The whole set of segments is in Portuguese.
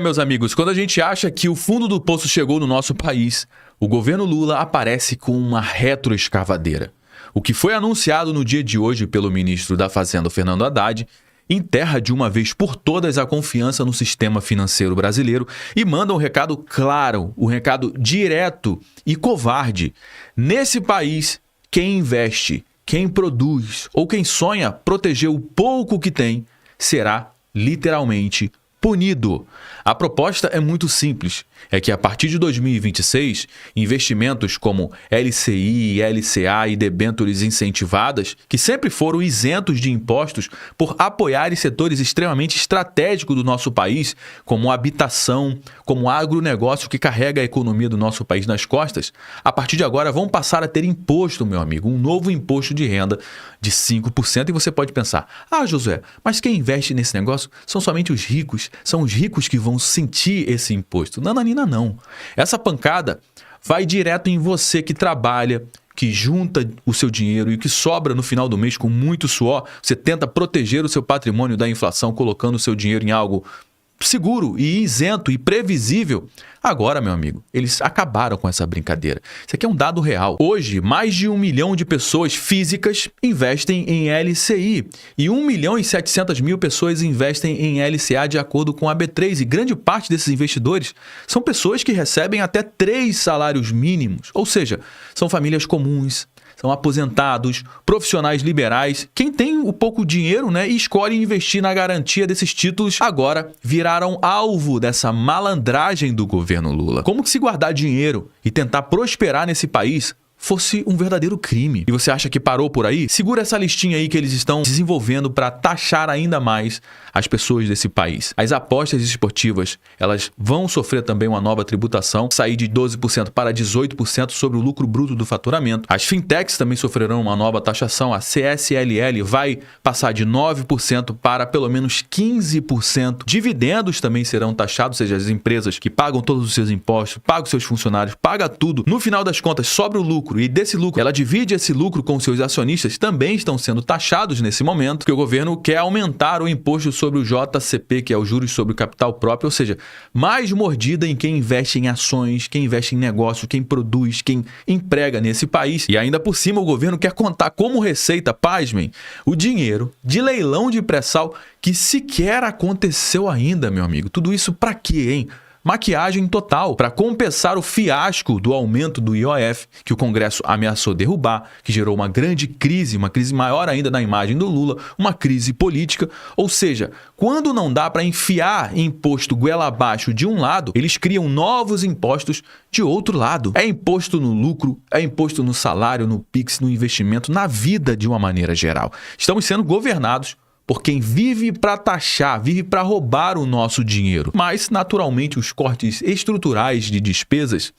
Meus amigos, quando a gente acha que o fundo do poço chegou no nosso país, o governo Lula aparece com uma retroescavadeira. O que foi anunciado no dia de hoje pelo ministro da Fazenda, Fernando Haddad, enterra de uma vez por todas a confiança no sistema financeiro brasileiro e manda um recado claro, um recado direto e covarde. Nesse país, quem investe, quem produz ou quem sonha proteger o pouco que tem, será literalmente punido. A proposta é muito simples, é que a partir de 2026, investimentos como LCI, LCA e debêntures incentivadas, que sempre foram isentos de impostos por apoiarem setores extremamente estratégicos do nosso país, como habitação, como agronegócio que carrega a economia do nosso país nas costas, a partir de agora vão passar a ter imposto, meu amigo, um novo imposto de renda de 5%. E você pode pensar, Josué, mas quem investe nesse negócio são somente os ricos, são os ricos que vão sentir esse imposto. Nananina, não. Essa pancada vai direto em você que trabalha, que junta o seu dinheiro e o que sobra no final do mês com muito suor. Você tenta proteger o seu patrimônio da inflação colocando o seu dinheiro em algo seguro e isento e previsível. Agora, meu amigo, eles acabaram com essa brincadeira. Isso aqui é um dado real. Hoje, mais de 1 milhão de pessoas físicas investem em LCI e 1.700.000 pessoas investem em LCA de acordo com a B3. E grande parte desses investidores são pessoas que recebem até 3 salários mínimos. Ou seja, são famílias comuns, são aposentados, profissionais liberais. Quem tem o pouco dinheiro, e escolhe investir na garantia desses títulos, agora viraram alvo dessa malandragem do governo Lula. Como que se guardar dinheiro e tentar prosperar nesse país fosse um verdadeiro crime? E você acha que parou por aí? Segura essa listinha aí que eles estão desenvolvendo para taxar ainda mais as pessoas desse país. As apostas esportivas, elas vão sofrer também uma nova tributação, sair de 12% para 18% sobre o lucro bruto do faturamento. As fintechs também sofrerão uma nova taxação. A CSLL vai passar de 9% para pelo menos 15%. Dividendos também serão taxados, ou seja, as empresas que pagam todos os seus impostos, pagam seus funcionários, pagam tudo. No final das contas, sobra o lucro. E desse lucro, ela divide esse lucro com seus acionistas, também estão sendo taxados nesse momento, que o governo quer aumentar o imposto sobre o JCP, que é o juros sobre o capital próprio, ou seja, mais mordida em quem investe em ações, quem investe em negócio, quem produz, quem emprega nesse país. E ainda por cima o governo quer contar como receita, pasmem, o dinheiro de leilão de pré-sal que sequer aconteceu ainda, meu amigo. Tudo isso pra quê, hein? Maquiagem total, para compensar o fiasco do aumento do IOF, que o Congresso ameaçou derrubar, que gerou uma grande crise, uma crise maior ainda na imagem do Lula, uma crise política. Ou seja, quando não dá para enfiar imposto goela abaixo de um lado, eles criam novos impostos de outro lado. É imposto no lucro, é imposto no salário, no PIX, no investimento, na vida de uma maneira geral. Estamos sendo governados por quem vive para taxar, vive para roubar o nosso dinheiro. Mas, naturalmente, os cortes estruturais de despesas,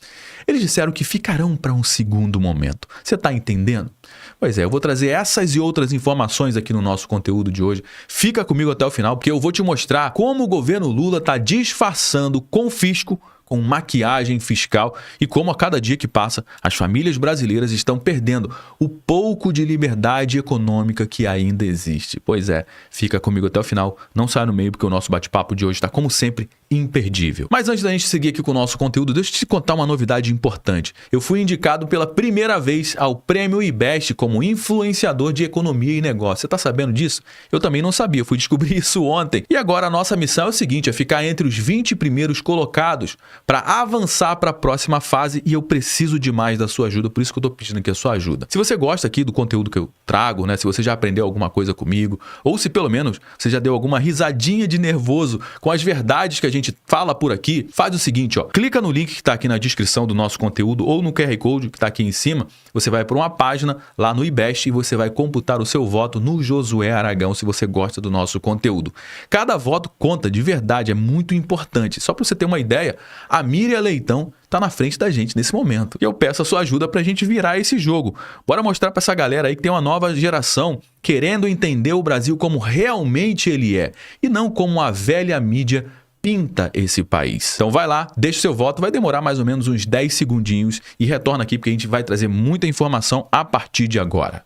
eles disseram que ficarão para um segundo momento. Você está entendendo? Pois é, eu vou trazer essas e outras informações aqui no nosso conteúdo de hoje. Fica comigo até o final, porque eu vou te mostrar como o governo Lula está disfarçando confisco com maquiagem fiscal e como a cada dia que passa as famílias brasileiras estão perdendo o pouco de liberdade econômica que ainda existe. Pois é, fica comigo até o final, não sai no meio porque o nosso bate-papo de hoje está, como sempre, imperdível. Mas antes da gente seguir aqui com o nosso conteúdo, deixa eu te contar uma novidade importante. Eu fui indicado pela primeira vez ao Prêmio IBEST como influenciador de economia e negócio. Você tá sabendo disso? Eu também não sabia, eu fui descobrir isso ontem. E agora a nossa missão é o seguinte, é ficar entre os 20 primeiros colocados para avançar para a próxima fase e eu preciso demais da sua ajuda, por isso que eu tô pedindo aqui a sua ajuda. Se você gosta aqui do conteúdo que eu trago, se você já aprendeu alguma coisa comigo, ou se pelo menos você já deu alguma risadinha de nervoso com as verdades que a gente fala por aqui, faz o seguinte, clica no link que está aqui na descrição do nosso conteúdo ou no QR Code que está aqui em cima, você vai para uma página lá no IBEST e você vai computar o seu voto no Josué Aragão se você gosta do nosso conteúdo. Cada voto conta de verdade, é muito importante. Só para você ter uma ideia, a Miriam Leitão está na frente da gente nesse momento. E eu peço a sua ajuda para a gente virar esse jogo. Bora mostrar para essa galera aí que tem uma nova geração querendo entender o Brasil como realmente ele é e não como a velha mídia pinta esse país. Então vai lá, deixa o seu voto, vai demorar mais ou menos uns 10 segundinhos e retorna aqui porque a gente vai trazer muita informação a partir de agora.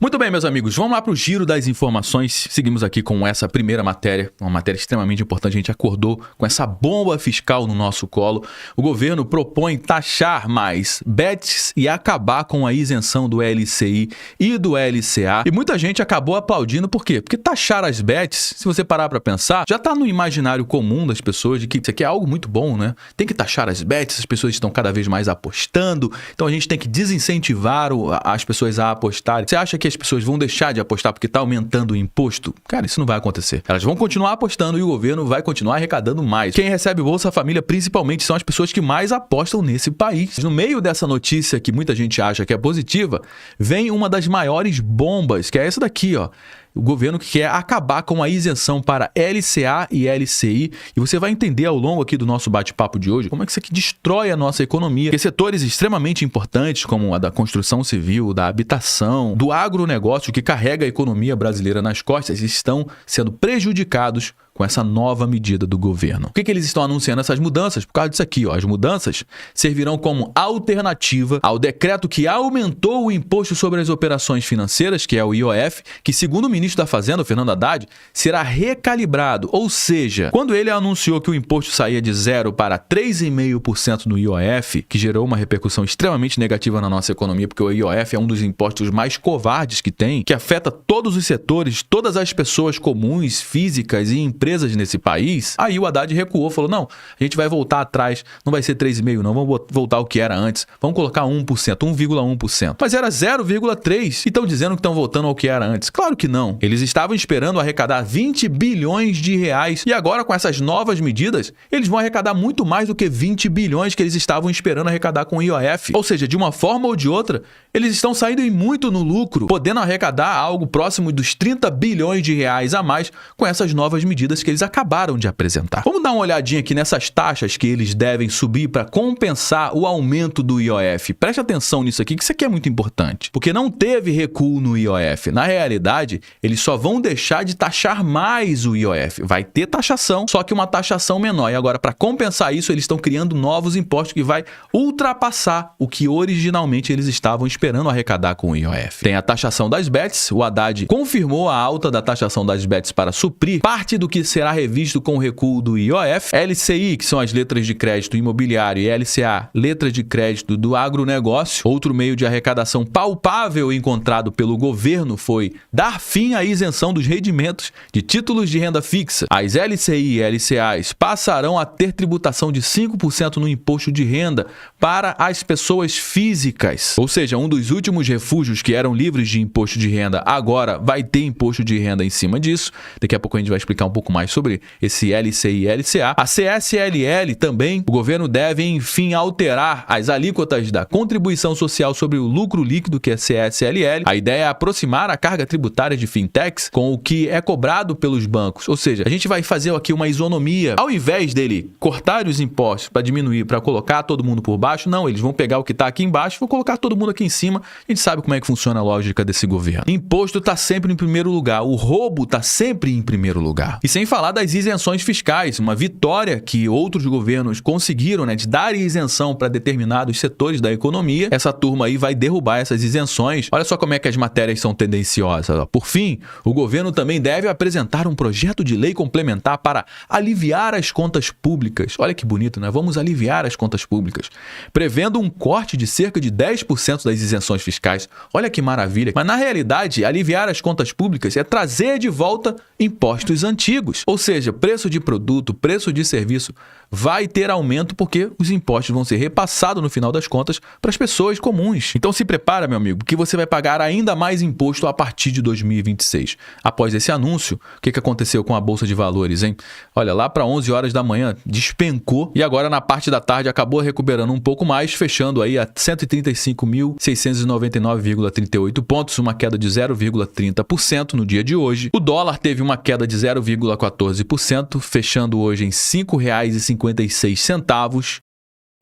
Muito bem, meus amigos, vamos lá para o giro das informações. Seguimos aqui com essa primeira matéria, uma matéria extremamente importante. A gente acordou com essa bomba fiscal no nosso colo. O governo propõe taxar mais bets e acabar com a isenção do LCI e do LCA. E muita gente acabou aplaudindo, por quê? Porque taxar as bets, se você parar para pensar, já está no imaginário comum das pessoas de que isso aqui é algo muito bom, né? Tem que taxar as bets, as pessoas estão cada vez mais apostando, então a gente tem que desincentivar as pessoas a apostarem. Você acha que as pessoas vão deixar de apostar porque está aumentando o imposto? Cara, isso não vai acontecer. Elas vão continuar apostando e o governo vai continuar arrecadando mais. Quem recebe Bolsa Família, principalmente, são as pessoas que mais apostam nesse país. No meio dessa notícia que muita gente acha que é positiva, vem uma das maiores bombas, que é essa daqui, ó. O governo que quer acabar com a isenção para LCA e LCI. E você vai entender ao longo aqui do nosso bate-papo de hoje como é que isso aqui destrói a nossa economia. Porque setores extremamente importantes, como a da construção civil, da habitação, do agronegócio, que carrega a economia brasileira nas costas, estão sendo prejudicados com essa nova medida do governo. Por que eles estão anunciando essas mudanças? Por causa disso aqui, ó. As mudanças servirão como alternativa ao decreto que aumentou o imposto sobre as operações financeiras, que é o IOF, que, segundo o ministro da Fazenda, o Fernando Haddad, será recalibrado. Ou seja, quando ele anunciou que o imposto saía de 0 para 3,5% no IOF, que gerou uma repercussão extremamente negativa na nossa economia, porque o IOF é um dos impostos mais covardes que tem, que afeta todos os setores, todas as pessoas comuns, físicas e empresas nesse país. Aí o Haddad recuou, falou, não, a gente vai voltar atrás, não vai ser 3,5% não, vamos voltar ao que era antes, vamos colocar 1%, 1,1%. Mas era 0,3% e estão dizendo que estão voltando ao que era antes. Claro que não. Eles estavam esperando arrecadar 20 bilhões de reais e agora com essas novas medidas, eles vão arrecadar muito mais do que 20 bilhões que eles estavam esperando arrecadar com o IOF. Ou seja, de uma forma ou de outra, eles estão saindo muito no lucro, podendo arrecadar algo próximo dos 30 bilhões de reais a mais com essas novas medidas que eles acabaram de apresentar. Vamos dar uma olhadinha aqui nessas taxas que eles devem subir para compensar o aumento do IOF. Preste atenção nisso aqui, que isso aqui é muito importante, porque não teve recuo no IOF. Na realidade, eles só vão deixar de taxar mais o IOF. Vai ter taxação, só que uma taxação menor. E agora, para compensar isso, eles estão criando novos impostos que vai ultrapassar o que originalmente eles estavam esperando arrecadar com o IOF. Tem a taxação das bets. O Haddad confirmou a alta da taxação das bets para suprir parte do que será revisto com o recuo do IOF. LCI, que são as letras de crédito imobiliário, e LCA, letras de crédito do agronegócio. Outro meio de arrecadação palpável encontrado pelo governo foi dar fim à isenção dos rendimentos de títulos de renda fixa. As LCI e LCAs passarão a ter tributação de 5% no imposto de renda para as pessoas físicas. Ou seja, um dos últimos refúgios que eram livres de imposto de renda agora vai ter imposto de renda em cima disso. Daqui a pouco a gente vai explicar um pouco mais sobre esse LCI e LCA. A CSLL também, o governo deve, enfim, alterar as alíquotas da contribuição social sobre o lucro líquido, que é CSLL. A ideia é aproximar a carga tributária de fintechs com o que é cobrado pelos bancos. Ou seja, a gente vai fazer aqui uma isonomia. Ao invés dele cortar os impostos para diminuir, para colocar todo mundo por baixo, não, eles vão pegar o que está aqui embaixo e vão colocar todo mundo aqui em cima. A gente sabe como é que funciona a lógica desse governo. Imposto está sempre em primeiro lugar. O roubo está sempre em primeiro lugar. E sem falar das isenções fiscais, uma vitória que outros governos conseguiram, né, de dar isenção para determinados setores da economia. Essa turma aí vai derrubar essas isenções. Olha só como é que as matérias são tendenciosas. Por fim, o governo também deve apresentar um projeto de lei complementar para aliviar as contas públicas. Olha que bonito, né? Vamos aliviar as contas públicas, prevendo um corte de cerca de 10% das isenções fiscais. Olha que maravilha. Mas na realidade, aliviar as contas públicas é trazer de volta impostos antigos. Ou seja, preço de produto, preço de serviço vai ter aumento porque os impostos vão ser repassados no final das contas para as pessoas comuns. Então se prepara, meu amigo, que você vai pagar ainda mais imposto a partir de 2026. Após esse anúncio, o que aconteceu com a Bolsa de Valores, hein? Olha, lá para 11 horas da manhã despencou e agora na parte da tarde acabou recuperando um pouco mais, fechando aí a 135.699,38 pontos, uma queda de 0,30% no dia de hoje. O dólar teve uma queda de 0,14%, fechando hoje em R$ 5,56.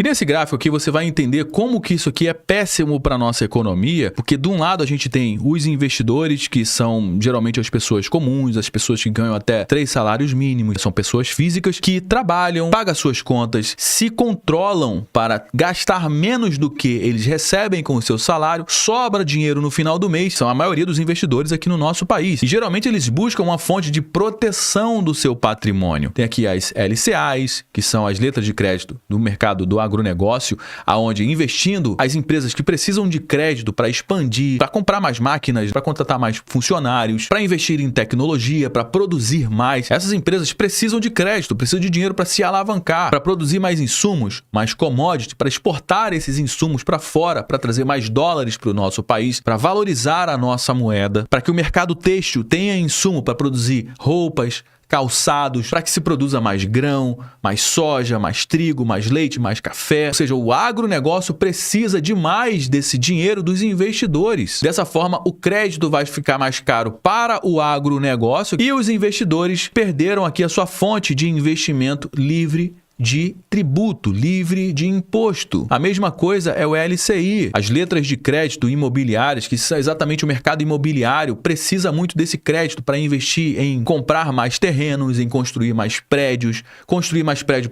E nesse gráfico aqui você vai entender como que isso aqui é péssimo para nossa economia, porque de um lado a gente tem os investidores, que são geralmente as pessoas comuns, as pessoas que ganham até 3 salários mínimos, são pessoas físicas que trabalham, pagam suas contas, se controlam para gastar menos do que eles recebem com o seu salário, sobra dinheiro no final do mês, são a maioria dos investidores aqui no nosso país. E geralmente eles buscam uma fonte de proteção do seu patrimônio. Tem aqui as LCAs, que são as letras de crédito do mercado do agronegócio, aonde investindo as empresas que precisam de crédito para expandir, para comprar mais máquinas, para contratar mais funcionários, para investir em tecnologia, para produzir mais. Essas empresas precisam de crédito, precisam de dinheiro para se alavancar, para produzir mais insumos, mais commodities, para exportar esses insumos para fora, para trazer mais dólares para o nosso país, para valorizar a nossa moeda, para que o mercado têxtil tenha insumo para produzir roupas, calçados, para que se produza mais grão, mais soja, mais trigo, mais leite, mais café. Ou seja, o agronegócio precisa demais desse dinheiro dos investidores. Dessa forma, o crédito vai ficar mais caro para o agronegócio e os investidores perderam aqui a sua fonte de investimento livre de tributo, livre de imposto. A mesma coisa é o LCI. As letras de crédito imobiliárias, que são exatamente o mercado imobiliário, precisa muito desse crédito para investir em comprar mais terrenos, em construir mais prédios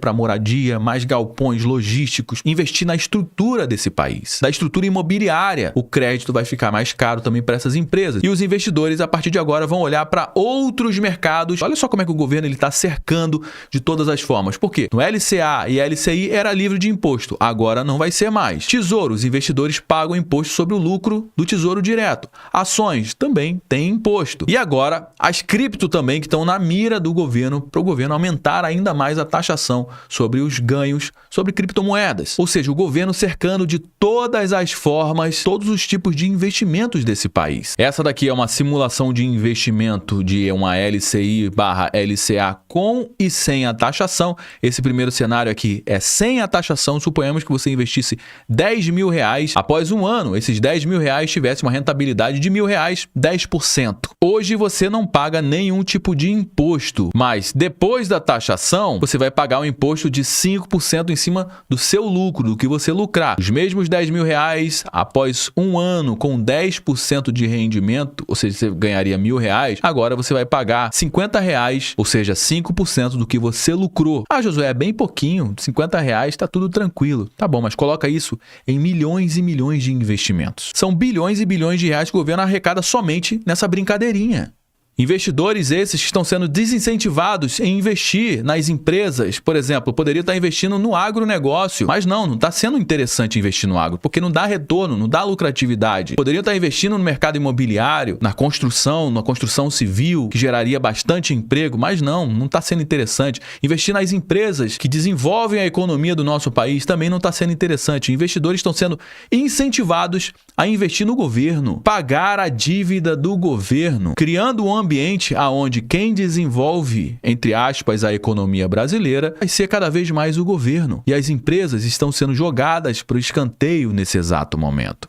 para moradia, mais galpões logísticos, investir na estrutura desse país, da estrutura imobiliária. O crédito vai ficar mais caro também para essas empresas. E os investidores, a partir de agora, vão olhar para outros mercados. Olha só como é que o governo está cercando de todas as formas. Por quê? No LCA e LCI era livre de imposto, agora não vai ser mais. Tesouro, os investidores pagam imposto sobre o lucro do Tesouro Direto. Ações também têm imposto. E agora, as cripto também, que estão na mira do governo, para o governo aumentar ainda mais a taxação sobre os ganhos sobre criptomoedas. Ou seja, o governo cercando de todas as formas, todos os tipos de investimentos desse país. Essa daqui é uma simulação de investimento de uma LCI/LCA com e sem a taxação. Esse primeiro cenário aqui é sem a taxação. Suponhamos que você investisse 10 mil reais. Após um ano, esses 10 mil reais tivessem uma rentabilidade de R$1.000, 10%. Hoje você não paga nenhum tipo de imposto, mas depois da taxação, você vai pagar um imposto de 5% em cima do seu lucro, do que você lucrar. Os mesmos 10 mil reais, após um ano com 10% de rendimento, ou seja, você ganharia R$1.000, agora você vai pagar R$50, ou seja, 5% do que você lucrou. Ah, Josué, é bem pouquinho, R$50 tá tudo tranquilo. Tá bom, mas coloca isso em milhões e milhões de investimentos. São bilhões e bilhões de reais que o governo arrecada somente nessa brincadeirinha. Investidores esses que estão sendo desincentivados em investir nas empresas. Por exemplo, poderia estar investindo no agronegócio, mas não está sendo interessante investir no agro, porque não dá retorno, não dá lucratividade. Poderia estar investindo no mercado imobiliário, na construção civil, que geraria bastante emprego, mas não está sendo interessante. Investir nas empresas que desenvolvem a economia do nosso país também não está sendo interessante. Investidores estão sendo incentivados a investir no governo, pagar a dívida do governo, criando um ambiente onde quem desenvolve, entre aspas, a economia brasileira vai ser cada vez mais o governo. E as empresas estão sendo jogadas para o escanteio nesse exato momento.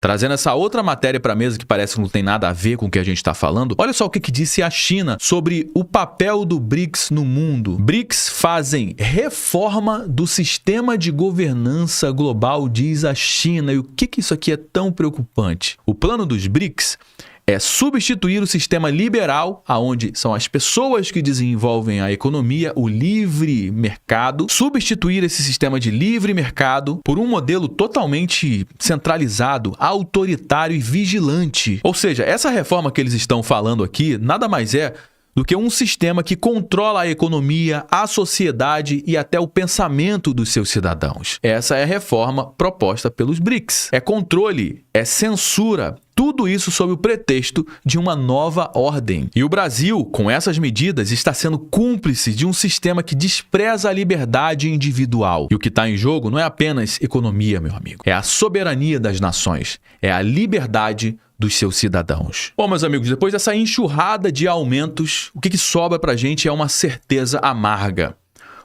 Trazendo essa outra matéria para a mesa que parece que não tem nada a ver com o que a gente está falando, olha só o que disse a China sobre o papel do BRICS no mundo. BRICS fazem reforma do sistema de governança global, diz a China. E o que isso aqui é tão preocupante? O plano dos BRICS é substituir o sistema liberal, onde são as pessoas que desenvolvem a economia, o livre mercado, substituir esse sistema de livre mercado por um modelo totalmente centralizado, autoritário e vigilante. Ou seja, essa reforma que eles estão falando aqui nada mais é do que um sistema que controla a economia, a sociedade e até o pensamento dos seus cidadãos. Essa é a reforma proposta pelos BRICS. É controle, é censura, tudo isso sob o pretexto de uma nova ordem. E o Brasil, com essas medidas, está sendo cúmplice de um sistema que despreza a liberdade individual. E o que está em jogo não é apenas economia, meu amigo. É a soberania das nações. É a liberdade dos seus cidadãos. Bom, meus amigos, depois dessa enxurrada de aumentos, o que sobra pra gente é uma certeza amarga.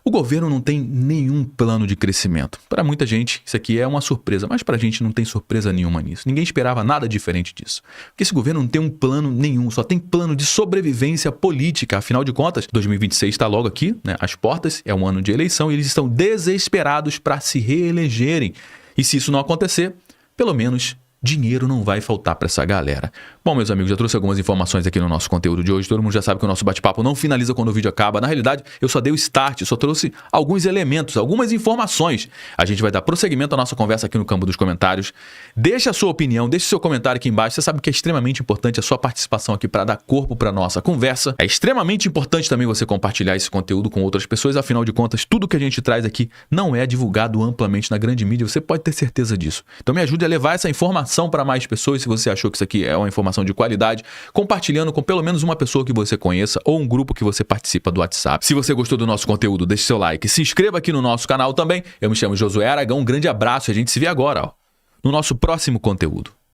O governo não tem nenhum plano de crescimento. Para muita gente, isso aqui é uma surpresa, mas para a gente não tem surpresa nenhuma nisso. Ninguém esperava nada diferente disso. Porque esse governo não tem um plano nenhum, só tem plano de sobrevivência política. Afinal de contas, 2026 está logo aqui, né, às portas, é um ano de eleição e eles estão desesperados para se reelegerem. E se isso não acontecer, pelo menos dinheiro não vai faltar para essa galera. Bom, meus amigos, já trouxe algumas informações aqui no nosso conteúdo de hoje. Todo mundo já sabe que o nosso bate-papo não finaliza quando o vídeo acaba. Na realidade, eu só dei o start, só trouxe alguns elementos, algumas informações. A gente vai dar prosseguimento à nossa conversa aqui no campo dos comentários. Deixa a sua opinião, deixa o seu comentário aqui embaixo. Você sabe que é extremamente importante a sua participação aqui para dar corpo para nossa conversa. É extremamente importante também você compartilhar esse conteúdo com outras pessoas. Afinal de contas, tudo que a gente traz aqui não é divulgado amplamente na grande mídia. Você pode ter certeza disso. Então me ajude a levar essa informação para mais pessoas. Se você achou que isso aqui é uma informação de qualidade, compartilhando com pelo menos uma pessoa que você conheça ou um grupo que você participa do WhatsApp. Se você gostou do nosso conteúdo, deixe seu like, se inscreva aqui no nosso canal também. Eu me chamo Josué Aragão, um grande abraço e a gente se vê agora, no nosso próximo conteúdo.